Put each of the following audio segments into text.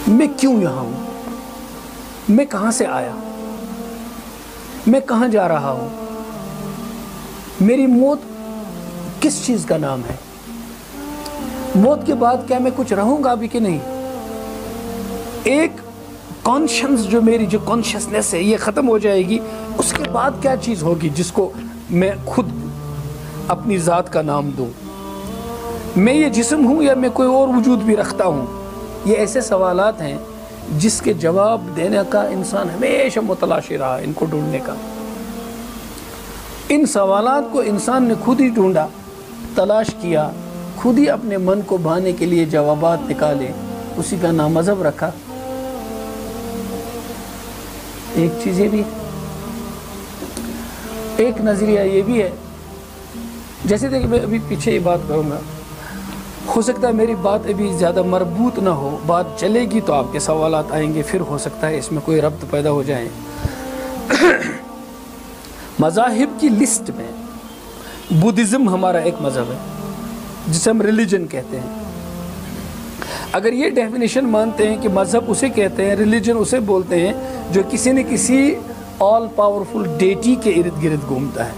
میں کیوں یہاں ہوں، میں کہاں سے آیا، میں کہاں جا رہا ہوں، میری موت کس چیز کا نام ہے، موت کے بعد کیا میں کچھ رہوں گا بھی کہ نہیں، ایک کانشنس جو میری جو کانشسنس ہے یہ ختم ہو جائے گی، اس کے بعد کیا چیز ہوگی جس کو میں خود اپنی ذات کا نام دوں، میں یہ جسم ہوں یا میں کوئی اور وجود بھی رکھتا ہوں۔ یہ ایسے سوالات ہیں جس کے جواب دینے کا انسان ہمیشہ متلاشی رہا، ان کو ڈھونڈنے کا۔ ان سوالات کو انسان نے خود ہی ڈھونڈا، تلاش کیا، خود ہی اپنے من کو بھانے کے لیے جوابات نکالے، اسی کا نام مذہب رکھا۔ ایک چیز یہ بھی ہے، ایک نظریہ یہ بھی ہے، جیسے دیکھیں میں ابھی پیچھے یہ بات کروں گا، ہو سکتا ہے میری بات ابھی زیادہ مربوط نہ ہو، بات چلے گی تو آپ کے سوالات آئیں گے، پھر ہو سکتا ہے اس میں کوئی ربط پیدا ہو جائے۔ مذاہب کی لسٹ میں بدھزم ہمارا ایک مذہب ہے جسے ہم ریلیجن کہتے ہیں۔ اگر یہ ڈیفینیشن مانتے ہیں کہ مذہب اسے کہتے ہیں، ریلیجن اسے بولتے ہیں جو کسی نہ کسی آل پاورفل ڈیٹی کے ارد گرد گھومتا ہے،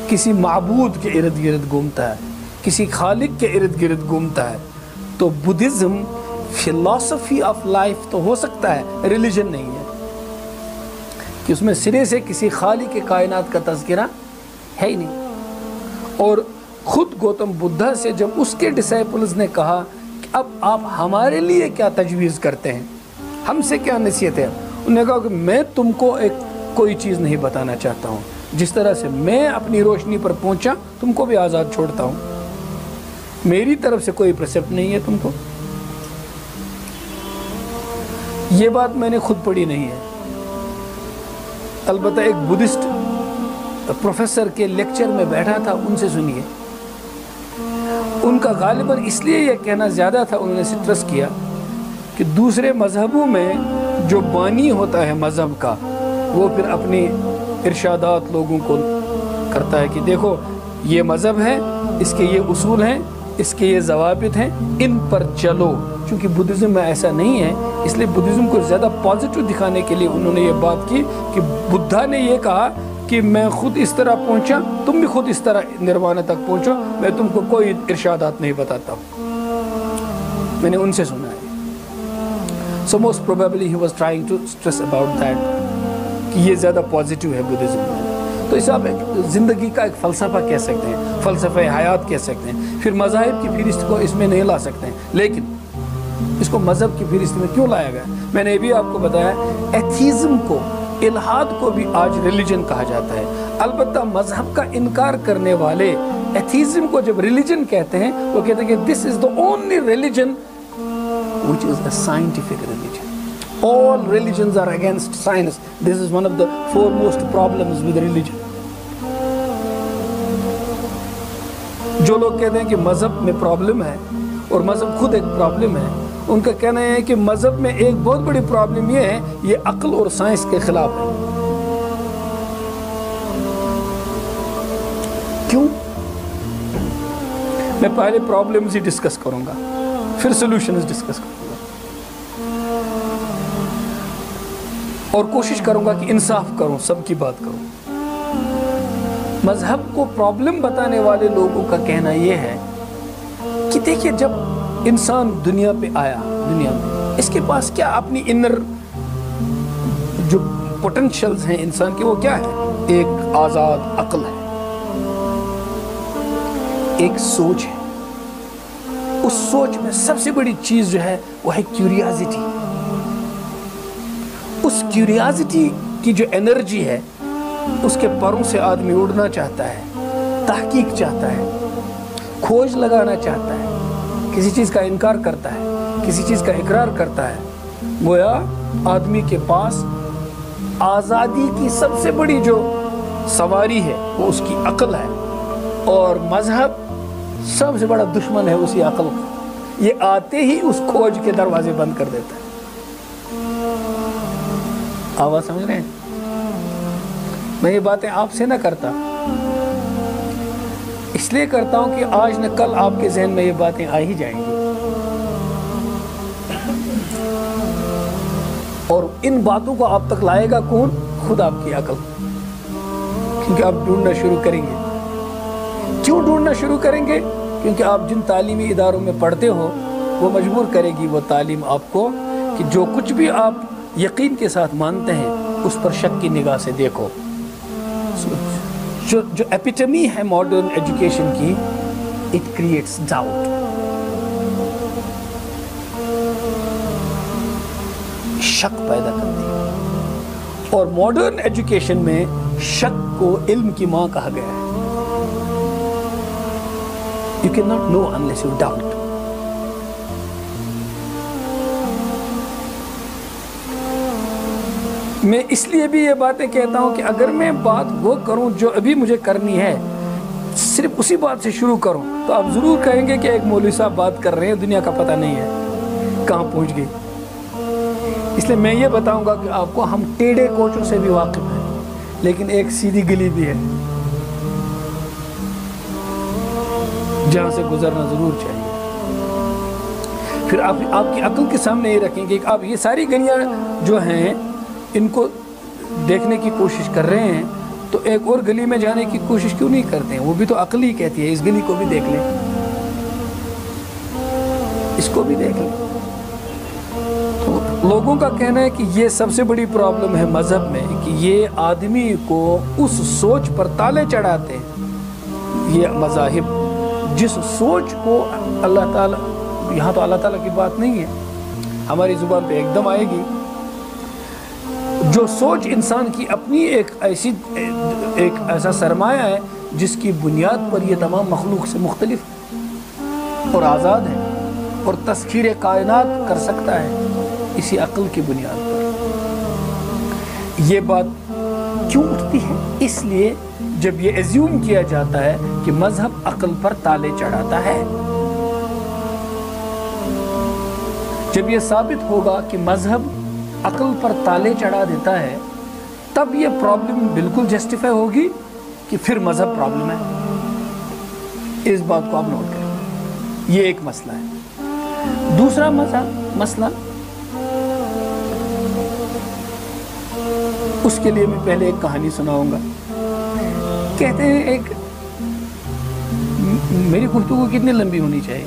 کسی معبود کے ارد گرد گھومتا ہے، کسی خالق کے ارد گرد گھومتا ہے، تو بدھزم فلسفی آف لائف تو ہو سکتا ہے، ریلیجن نہیں ہے، کہ اس میں سرے سے کسی خالق کے کائنات کا تذکرہ ہے ہی نہیں۔ اور خود گوتم بدھا سے جب اس کے ڈسائپلز نے کہا کہ اب آپ ہمارے لیے کیا تجویز کرتے ہیں، ہم سے کیا نصیحت ہے، انہوں نے کہا کہ میں تم کو کوئی چیز نہیں بتانا چاہتا ہوں، جس طرح سے میں اپنی روشنی پر پہنچا تم کو بھی آزاد چھوڑتا ہوں، میری طرف سے کوئی پرسپٹ نہیں ہے تم کو۔ یہ بات میں نے خود پڑھی نہیں ہے، البتہ ایک بدھسٹ پروفیسر کے لیکچر میں بیٹھا تھا، ان سے سنیے۔ ان کا غالباً اس لیے یہ کہنا زیادہ تھا، انہوں نے سٹرس کیا کہ دوسرے مذہبوں میں جو بانی ہوتا ہے مذہب کا، وہ پھر اپنی ارشادات لوگوں کو کرتا ہے کہ دیکھو یہ مذہب ہے، اس کے یہ اصول ہیں، اس کے یہ ضوابط ہیں، ان پر چلو۔ چونکہ بدھزم میں ایسا نہیں ہے، اس لیے بدھزم کو زیادہ پازیٹیو دکھانے کے لیے انہوں نے یہ بات کی کہ بدھا نے یہ کہا کہ میں خود اس طرح پہنچا، تم بھی خود اس طرح نروانا تک پہنچو، میں تم کو کوئی ارشادات نہیں بتاتا ہوں۔ میں نے ان سے سنا ہے۔ So most probably he was trying to stress about that کہ یہ زیادہ پازیٹیو ہے بدھزم میں۔ تو اسے آپ زندگی کا ایک فلسفہ کہہ سکتے ہیں، فلسفہ حیات کہہ سکتے ہیں۔ پھر مذاہب کی فہرست کو اس میں نہیں لا سکتے ہیں، لیکن اس کو مذہب کی فہرست میں کیوں لایا گیا؟ میں نے یہ بھی آپ کو بتایا، ایتھیزم کو، الحاد کو بھی آج ریلیجن کہا جاتا ہے۔ البتہ مذہب کا انکار کرنے والے ایتھیزم کو جب ریلیجن کہتے ہیں، وہ کہتے ہیں کہ this is the only religion which is a scientific religion. All religions are against science. This is one of the foremost problems with religion. جو لوگ کہتے ہیں کہ مذہب میں پرابلم ہے اور مذہب خود ایک پرابلم ہے، ان کا کہنا ہے کہ مذہب میں ایک بہت بڑی پرابلم یہ ہے، یہ عقل اور سائنس کے خلاف ہے۔ کیوں؟ میں پہلے پرابلمز ہی ڈسکس کروں گا، پھر سولوشنز ڈسکس کروں گا، اور کوشش کروں گا کہ انصاف کروں، سب کی بات کروں۔ مذہب کو پرابلم بتانے والے لوگوں کا کہنا یہ ہے کہ دیکھیے جب انسان دنیا پہ آیا، دنیا میں اس کے پاس کیا اپنی انر جو پوٹینشلز ہیں انسان کے، وہ کیا ہے؟ ایک آزاد عقل ہے، ایک سوچ ہے۔ اس سوچ میں سب سے بڑی چیز جو ہے وہ ہے کیوریازٹی۔ اس کیوریازٹی کی جو انرجی ہے، اس کے پروں سے آدمی اڑنا چاہتا ہے، تحقیق چاہتا ہے، کھوج لگانا چاہتا ہے، کسی چیز کا انکار کرتا ہے، کسی چیز کا اقرار کرتا ہے۔ گویا آدمی کے پاس آزادی کی سب سے بڑی جو سواری ہے وہ اس کی عقل ہے، اور مذہب سب سے بڑا دشمن ہے اسی عقل کا۔ یہ آتے ہی اس کھوج کے دروازے بند کر دیتا ہے۔ آواز سمجھ رہے ہیں؟ میں یہ باتیں آپ سے نہ کرتا، اس لیے کرتا ہوں کہ آج نہ کل آپ کے ذہن میں یہ باتیں آ ہی جائیں گی۔ اور ان باتوں کو آپ تک لائے گا کون؟ خود آپ کی عقل، کیونکہ آپ ڈھونڈنا شروع کریں گے۔ کیوں ڈھونڈنا شروع کریں گے؟ کیونکہ آپ جن تعلیمی اداروں میں پڑھتے ہو وہ مجبور کرے گی وہ تعلیم آپ کو کہ جو کچھ بھی آپ یقین کے ساتھ مانتے ہیں اس پر شک کی نگاہ سے دیکھو۔ جو ایپیٹمی ہے ماڈرن ایجوکیشن کی، اٹ کریٹس ڈاؤٹ، شک پیدا کرتی ہے، اور ماڈرن ایجوکیشن میں شک کو علم کی ماں کہا گیا ہے۔ You cannot know unless you doubt. میں اس لیے بھی یہ باتیں کہتا ہوں کہ اگر میں بات وہ کروں جو ابھی مجھے کرنی ہے، صرف اسی بات سے شروع کروں، تو آپ ضرور کہیں گے کہ ایک مولوی صاحب بات کر رہے ہیں، دنیا کا پتہ نہیں ہے کہاں پہنچ گئی۔ اس لیے میں یہ بتاؤں گا کہ آپ کو ہم ٹیڑھے کوچوں سے بھی واقف ہیں، لیکن ایک سیدھی گلی بھی ہے جہاں سے گزرنا ضرور چاہیے۔ پھر آپ کی عقل کے سامنے یہ رکھیں گے کہ آپ یہ ساری گلیاں جو ہیں ان کو دیکھنے کی کوشش کر رہے ہیں، تو ایک اور گلی میں جانے کی کوشش کیوں نہیں کرتے ہیں؟ وہ بھی تو عقل ہی کہتی ہے اس گلی کو بھی دیکھ لیں، اس کو بھی دیکھ لیں۔ تو لوگوں کا کہنا ہے کہ یہ سب سے بڑی پرابلم ہے مذہب میں، کہ یہ آدمی کو اس سوچ پر تالے چڑھاتے ہیں، یہ مذاہب جس سوچ کو اللہ تعالیٰ، یہاں تو اللہ تعالیٰ کی بات نہیں ہے، ہماری زبان پہ ایک دم آئے گی، جو سوچ انسان کی اپنی ایک ایسا سرمایہ ہے جس کی بنیاد پر یہ تمام مخلوق سے مختلف اور آزاد ہے اور تسخیر کائنات کر سکتا ہے، اسی عقل کی بنیاد پر یہ بات کیوں اٹھتی ہے؟ اس لیے جب یہ ایزیوم کیا جاتا ہے کہ مذہب عقل پر تالے چڑھاتا ہے، جب یہ ثابت ہوگا کہ مذہب عقل پر تالے چڑھا دیتا ہے، تب یہ پرابلم بالکل جسٹیفائی ہوگی کہ پھر مذہب پرابلم ہے۔ اس بات کو آپ نوٹ کریں، یہ ایک مسئلہ ہے۔ دوسرا مسئلہ، اس کے لیے میں پہلے ایک کہانی سناؤں گا۔ کہتے ہیں ایک، میری گفتگو کتنی لمبی ہونی چاہیے؟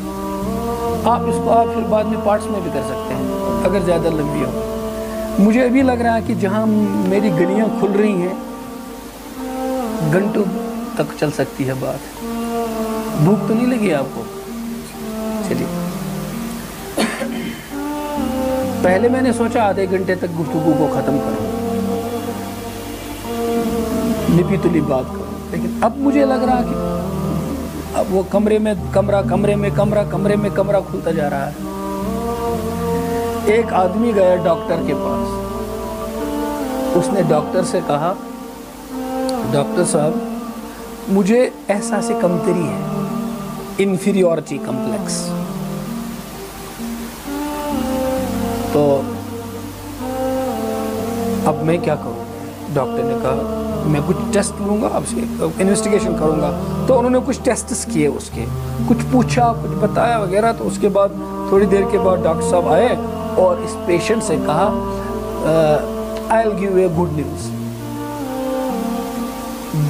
آپ اس کو پھر بعد میں پارٹس میں بھی کر سکتے ہیں اگر زیادہ لمبی ہو۔ مجھے ابھی لگ رہا ہے کہ جہاں میری گلیاں کھل رہی ہیں گھنٹوں تک چل سکتی ہے بات۔ بھوک تو نہیں لگی آپ کو؟ چلیے، پہلے میں نے سوچا آدھے گھنٹے تک گفتگو کو ختم کروں، نپی تلی بات کروں، لیکن اب مجھے لگ رہا کہ اب وہ کمرے میں کمرہ کھلتا جا رہا ہے۔ ایک آدمی گیا ڈاکٹر کے پاس، اس نے ڈاکٹر سے کہا، ڈاکٹر صاحب مجھے احساس کمتری ہے، انفیریورٹی کمپلیکس، تو اب میں کیا کروں؟ ڈاکٹر نے کہا میں کچھ ٹیسٹ لوں گا آپ سے، انویسٹیگیشن کروں گا۔ تو انہوں نے کچھ ٹیسٹس کیے، اس کے کچھ پوچھا، کچھ بتایا وغیرہ۔ تو اس کے بعد تھوڑی دیر کے بعد ڈاکٹر صاحب آئے اور اس پیشنٹ سے کہا I'll give you a good news,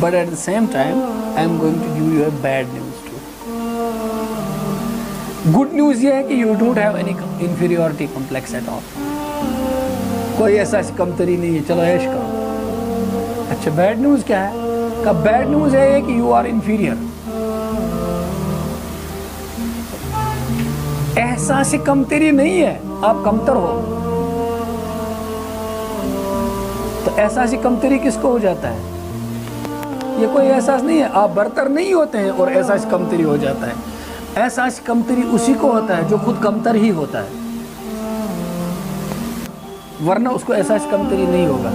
but at the same time I'm going to give you a bad news too. Good news یہ ہے کہ you don't have any inferiority complex at all. کوئی ایسا کمتری نہیں ہے، چلو عیش کرو۔ اچھا بیڈ نیوز کیا ہے؟ کہ بیڈ نیوز ہے کہ you are inferior. احساس کمتری نہیں ہے، آپ کمتر ہو۔ تو احساس کمتری کس کو ہو جاتا ہے؟ یہ کوئی احساس نہیں ہے، آپ برتر نہیں ہوتے ہیں اور احساس کمتری ہو جاتا ہے۔ احساس کمتری اسی کو ہوتا ہے جو خود کمتر ہی ہوتا ہے، ورنہ اس کو احساس کمتری نہیں ہوگا۔